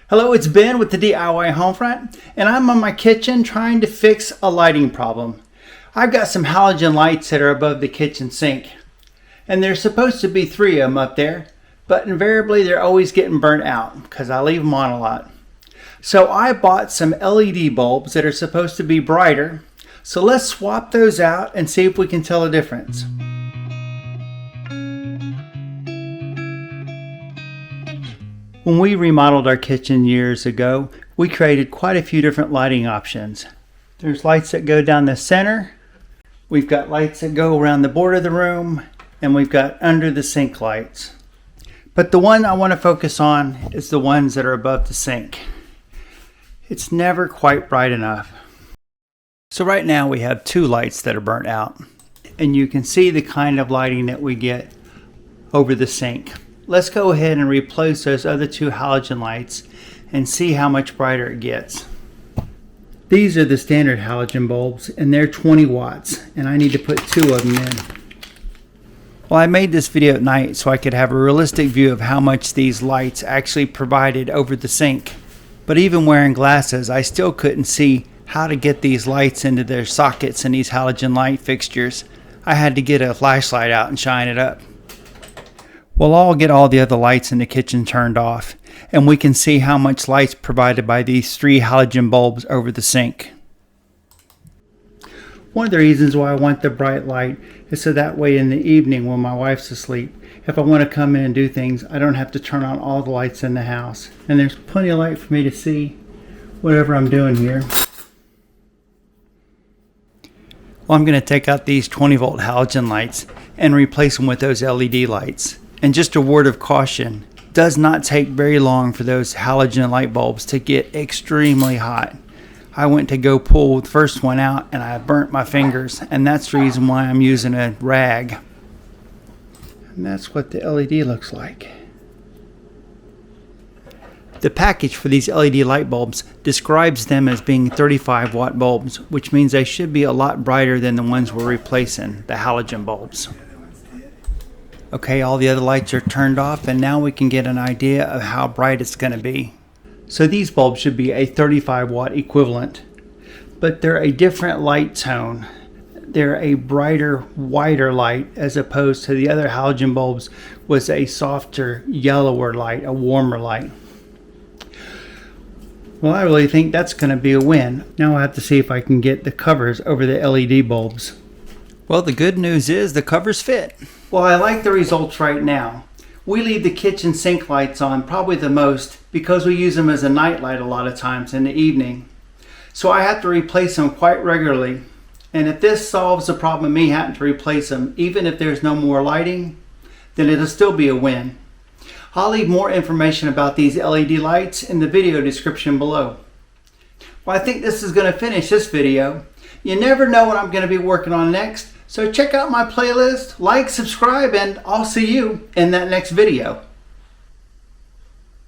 Hello, it's Ben with the DIY Homefront, and I'm on my kitchen trying to fix a lighting problem. I've got some halogen lights that are above the kitchen sink, and there's supposed to be 3 of them up there, but invariably they're always getting burnt out because I leave them on a lot. So I bought some LED bulbs that are supposed to be brighter, so let's swap those out and see if we can tell a difference. When we remodeled our kitchen years ago, we created quite a few different lighting options. There's lights that go down the center, we've got lights that go around the border of the room, and we've got under the sink lights. But the one I want to focus on is the ones that are above the sink. It's never quite bright enough. So right now we have 2 lights that are burnt out, and you can see the kind of lighting that we get over the sink. Let's go ahead and replace those other 2 halogen lights and see how much brighter it gets. These are the standard halogen bulbs, and they're 20 watts, and I need to put 2 of them in. Well, I made this video at night so I could have a realistic view of how much these lights actually provided over the sink. But even wearing glasses, I still couldn't see how to get these lights into their sockets in these halogen light fixtures. I had to get a flashlight out and shine it up. Well, I'll get all the other lights in the kitchen turned off, and we can see how much light's provided by these 3 halogen bulbs over the sink. One of the reasons why I want the bright light is so that way in the evening when my wife's asleep, if I want to come in and do things, I don't have to turn on all the lights in the house. And there's plenty of light for me to see whatever I'm doing here. Well, I'm going to take out these 20 volt halogen lights and replace them with those LED lights. And just a word of caution, it does not take very long for those halogen light bulbs to get extremely hot. I went to go pull the first one out and I burnt my fingers, and that's the reason why I'm using a rag. And that's what the LED looks like. The package for these LED light bulbs describes them as being 35 watt bulbs, which means they should be a lot brighter than the ones we're replacing, the halogen bulbs. Okay, all the other lights are turned off, and now we can get an idea of how bright it's going to be. So these bulbs should be a 35 watt equivalent, but they're a different light tone. They're a brighter, whiter light as opposed to the other halogen bulbs was a softer, yellower light, a warmer light. Well, I really think that's going to be a win. Now I'll have to see if I can get the covers over the LED bulbs. Well, the good news is the covers fit. Well, I like the results right now. We leave the kitchen sink lights on probably the most because we use them as a night light a lot of times in the evening. So I have to replace them quite regularly. And if this solves the problem of me having to replace them, even if there's no more lighting, then it'll still be a win. I'll leave more information about these LED lights in the video description below. Well, I think this is going to finish this video. You never know what I'm going to be working on next. So check out my playlist, like, subscribe, and I'll see you in that next video.